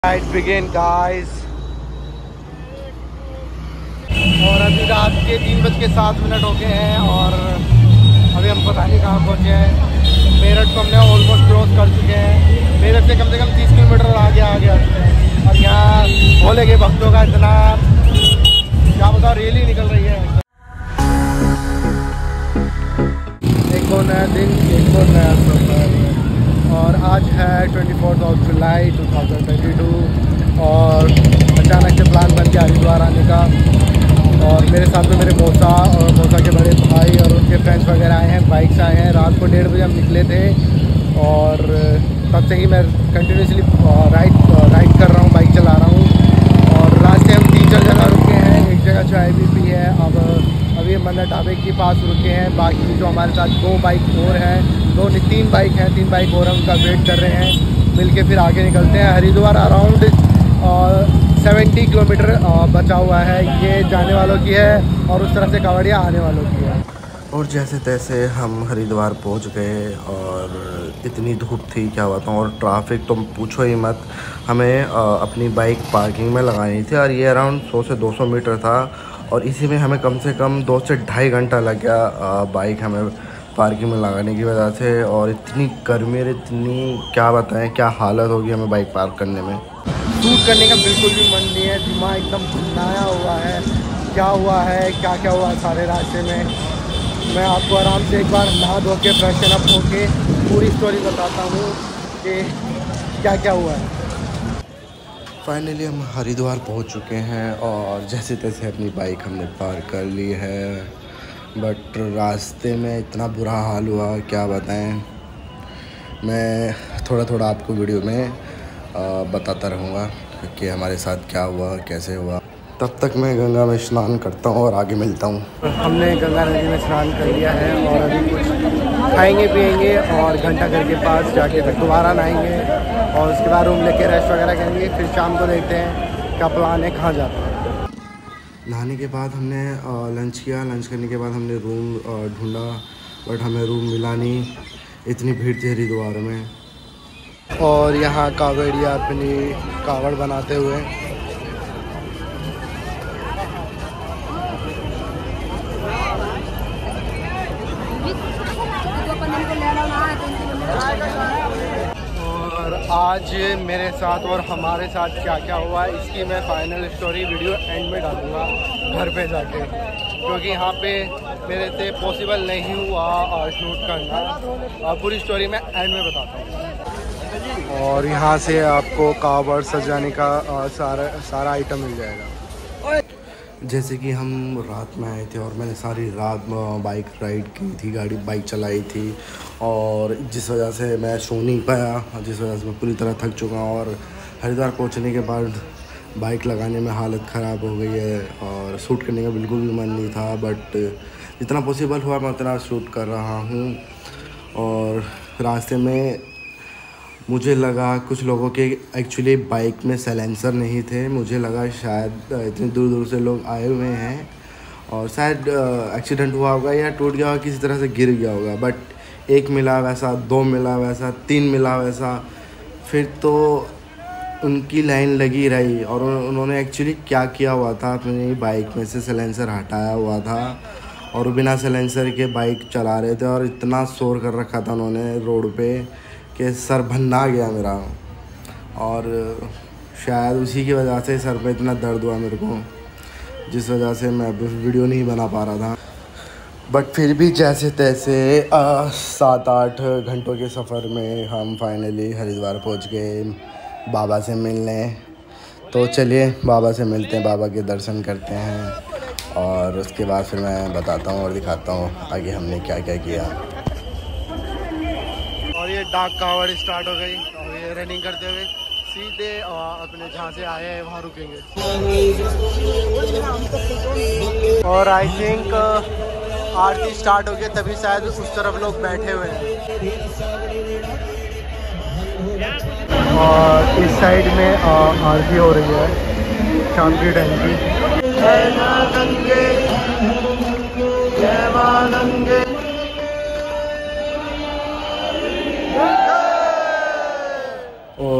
Let's begin guys। और अभी रात के 3:07 हो गए हैं और अभी हम पता नहीं कहाँ पहुँचे हैं। मेरठ को हमने ऑलमोस्ट क्रॉस कर चुके हैं। मेरठ से कम 30 किलोमीटर और आगे आ गया और यहाँ भोले के भक्तों का इतना क्या बताओ रैली निकल रही है। एक और नया दिन, एक और नया सफर। और आज है 24 जुलाई 2022 और अचानक से प्लान बन गया हरिद्वार आने का। और मेरे साथ में मेरे मौसा और मौसा के बड़े भाई और उनके फ्रेंड्स वगैरह आए हैं, बाइक से आए हैं। रात को 1:30 बजे हम निकले थे और तब से ही मैं कंटिन्यूसली राइड कर रहा हूँ, बाइक चला रहा हूँ। और रास्ते हम 3-4 जगह रुके हैं, एक जगह चाय भी पी है। अब अभी मन्ना ढाबे के पास रुके हैं। बाकी जो हमारे साथ 2 बाइक और हैं, 3 बाइक हैं, 3 बाइक और हम उनका वेट कर रहे हैं। मिलके फिर आगे निकलते हैं। हरिद्वार अराउंड 70 किलोमीटर बचा हुआ है, ये जाने वालों की है और उस तरफ से कावड़िया आने वालों की है। और जैसे तैसे हम हरिद्वार पहुंच गए और इतनी धूप थी क्या बताऊँ, और ट्रैफिक तो पूछो ही मत। हमें अपनी बाइक पार्किंग में लगानी थी और ये अराउंड 100 से 200 मीटर था और इसी में हमें कम से कम 2 से ढाई घंटा लग गया बाइक हमें पार्किंग में लगाने की वजह से। और इतनी गर्मी और इतनी क्या बताएं क्या हालत होगी हमें बाइक पार्क करने में। शूट करने का बिल्कुल भी मन नहीं है, दिमाग एकदम भुनाया हुआ है। क्या हुआ है, क्या क्या हुआ सारे रास्ते में, मैं आपको आराम से एक बार नहा धो के फ्रेशन अप होके पूरी स्टोरी बताता हूँ कि क्या क्या हुआ है। फाइनली हम हरिद्वार पहुंच चुके हैं और जैसे तैसे अपनी बाइक हमने पार्क कर ली है। बट रास्ते में इतना बुरा हाल हुआ क्या बताएं। मैं थोड़ा थोड़ा आपको वीडियो में बताता रहूँगा कि हमारे साथ क्या हुआ, कैसे हुआ। तब तक मैं गंगा में स्नान करता हूँ और आगे मिलता हूँ। हमने गंगा नदी में स्नान कर लिया है और अभी कुछ खाएंगे पिएंगे और घंटाघर के पास जाके फिर दोबारा नहाएंगे और उसके बाद रूम लेके रेस्ट वगैरह करेंगे। फिर शाम को देखते हैं क्या प्लान है, कहाँ जाते हैं। नहाने के बाद हमने लंच किया। लंच करने के बाद हमने रूम ढूंढा बट हमें रूम मिला नहीं, इतनी भीड़ थी हरिद्वार में। और यहाँ कावड़िया अपनी कावड़ बनाते हुए और आज मेरे साथ और हमारे साथ क्या क्या हुआ है इसकी मैं फाइनल स्टोरी वीडियो एंड में डालूँगा घर पे जाके, क्योंकि यहाँ पे मेरे से पॉसिबल नहीं हुआ शूट करना। पूरी स्टोरी मैं एंड में बताता हूँ। और यहाँ से आपको कावड़ सजाने का सारा आइटम मिल जाएगा। जैसे कि हम रात में आए थे और मैंने सारी रात बाइक राइड की थी, बाइक चलाई थी और जिस वजह से मैं सो नहीं पाया, जिस वजह से मैं पूरी तरह थक चुका हूँ। और हरिद्वार पहुँचने के बाद बाइक लगाने में हालत ख़राब हो गई है और शूट करने का बिल्कुल भी मन नहीं था। बट जितना पॉसिबल हुआ मैं उतना शूट कर रहा हूँ। और रास्ते में मुझे लगा कुछ लोगों के एक्चुअली बाइक में साइलेंसर नहीं थे। मुझे लगा शायद इतनी दूर दूर से लोग आए हुए हैं और शायद एक्सीडेंट हुआ होगा या टूट गया होगा, किसी तरह से गिर गया होगा। बट 1 मिला वैसा, 2 मिला वैसा, 3 मिला वैसा। फिर तो उनकी लाइन लगी रही और उन्होंने एक्चुअली क्या किया हुआ था, अपनी बाइक में से साइलेंसर हटाया हुआ था और बिना साइलेंसर के बाइक चला रहे थे और इतना शोर कर रखा था उन्होंने रोड पे कि सर भन्ना गया मेरा। और शायद उसी की वजह से सर पे इतना दर्द हुआ मेरे को, जिस वजह से मैं वीडियो नहीं बना पा रहा था। बट फिर भी जैसे तैसे 7-8 घंटों के सफ़र में हम फाइनली हरिद्वार पहुंच गए बाबा से मिलने। तो चलिए बाबा से मिलते हैं, बाबा के दर्शन करते हैं और उसके बाद फिर मैं बताता हूँ और दिखाता हूँ आगे हमने क्या क्या किया। और ये डाक कावड़ स्टार्ट हो गई और ये रनिंग करते हुए सीधे अपने जहाँ से आए हैं वहाँ रुकेंगे। और आई थिंक आरती स्टार्ट हो गई, तभी शायद उस तरफ लोग बैठे हुए हैं। और इस साइड में आरती हो रही है शाम के टाइम की।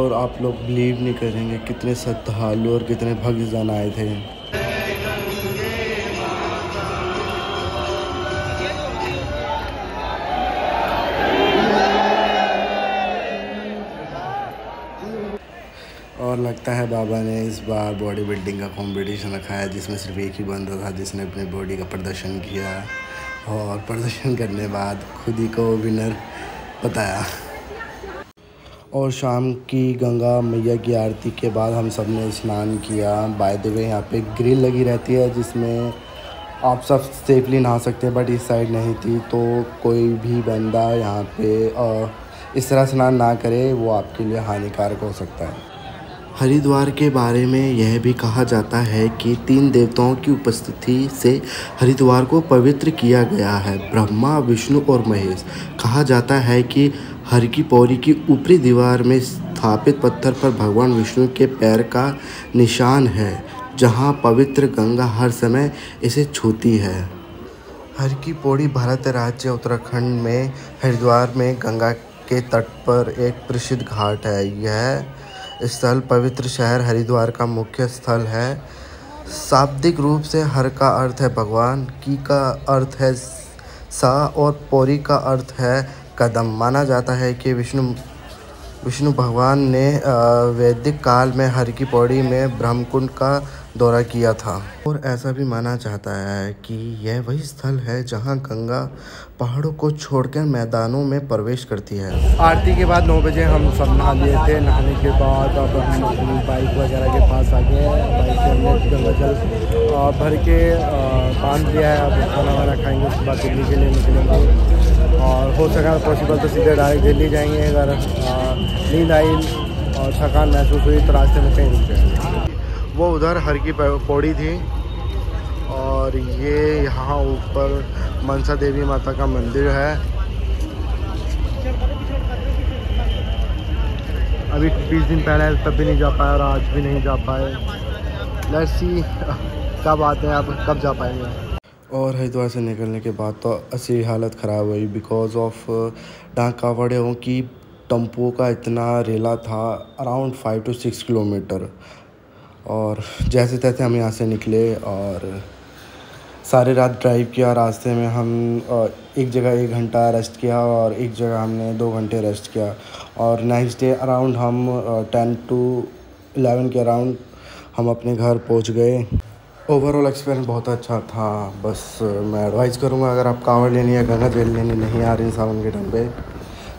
और आप लोग बिलीव नहीं करेंगे कितने श्रद्धालु और कितने भक्तजन आए थे। और लगता है बाबा ने इस बार बॉडी बिल्डिंग का कंपटीशन रखा है, जिसमें सिर्फ एक ही बंदा था जिसने अपनी बॉडी का प्रदर्शन किया और प्रदर्शन करने बाद खुद ही को विनर बताया। और शाम की गंगा मैया की आरती के बाद हम सब ने स्नान किया। बाय द वे यहाँ पे ग्रिल लगी रहती है जिसमें आप सब सेफली नहा सकते हैं, बट इस साइड नहीं थी, तो कोई भी बंदा यहाँ पे इस तरह स्नान ना करे, वो आपके लिए हानिकारक हो सकता है। हरिद्वार के बारे में यह भी कहा जाता है कि 3 देवताओं की उपस्थिति से हरिद्वार को पवित्र किया गया है, ब्रह्मा, विष्णु और महेश। कहा जाता है कि हर की पौड़ी की ऊपरी दीवार में स्थापित पत्थर पर भगवान विष्णु के पैर का निशान है, जहां पवित्र गंगा हर समय इसे छूती है। हर की पौड़ी भारत राज्य उत्तराखंड में हरिद्वार में गंगा के तट पर एक प्रसिद्ध घाट है। यह स्थल पवित्र शहर हरिद्वार का मुख्य स्थल है। शाब्दिक रूप से हर का अर्थ है भगवान, की का अर्थ है सा और पौड़ी का अर्थ है कदम। माना जाता है कि विष्णु भगवान ने वैदिक काल में हर की पौड़ी में ब्रह्मकुंड का दौरा किया था, और ऐसा भी माना जाता है कि यह वही स्थल है जहां गंगा पहाड़ों को छोड़कर मैदानों में प्रवेश करती है। आरती के बाद 9 बजे हम सब नहा लिए थे। नहाने के बाद अब हम अपनी बाइक वगैरह के पास आ गए हैं। बाइक से हमने गंगा जल भर के बांध लिया है। अब खाना वाना खाएंगे, उसके बाद दिल्ली के लिए निकलेंगे, और हो सका पॉसिबल तो सीधे डायरेक्ट दिल्ली जाएंगे। अगर नींद आई और थकान महसूस हुई तो रास्ते में कहीं रुक जाएंगे। वो उधर हर की पौड़ी थी, और ये यहाँ ऊपर मनसा देवी माता का मंदिर है। अभी 20 दिन पहले तब भी नहीं जा पाया और आज भी नहीं जा पाए। लेट्स सी क्या बात है, आप कब जा पाएंगे। और हरिद्वार से निकलने के बाद तो असली हालत ख़राब हुई बिकॉज ऑफ डाकावड़ियों की टेम्पो का इतना रेला था, अराउंड 5 to 6 किलोमीटर। और जैसे तैसे हम यहाँ से निकले और सारी रात ड्राइव किया। रास्ते में हम एक जगह 1 घंटा रेस्ट किया और एक जगह हमने 2 घंटे रेस्ट किया, और नेक्स्ट डे अराउंड हम 10 to 11 के अराउंड हम अपने घर पहुँच गए। ओवरऑल एक्सपीरियंस बहुत अच्छा था। बस मैं एडवाइस करूँगा, अगर आप कांवड़ लेनी या गंगा जल लेनी नहीं आ रही सावन के टाइम पे,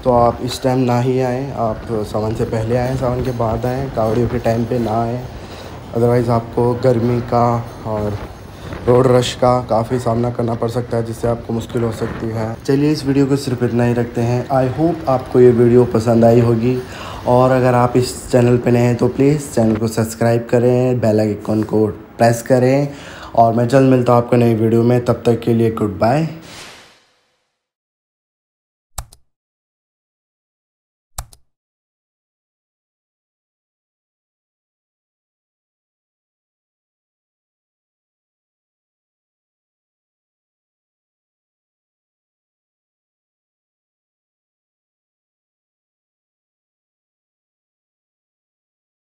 तो आप इस टाइम ना ही आएँ। आप सावन से पहले आएँ, सावन के बाद आएँ, कांवड़ियों के टाइम पे ना आएँ। अदरवाइज़ आपको गर्मी का और रोड रश का काफ़ी सामना करना पड़ सकता है, जिससे आपको मुश्किल हो सकती है। चलिए इस वीडियो को सिर्फ इतना ही रखते हैं। आई होप आपको ये वीडियो पसंद आई होगी, और अगर आप इस चैनल पे नए हैं तो प्लीज़ चैनल को सब्सक्राइब करें, बेल आइकन को प्रेस करें, और मैं जल्द मिलता हूँ आपको नई वीडियो में। तब तक के लिए गुड बाय।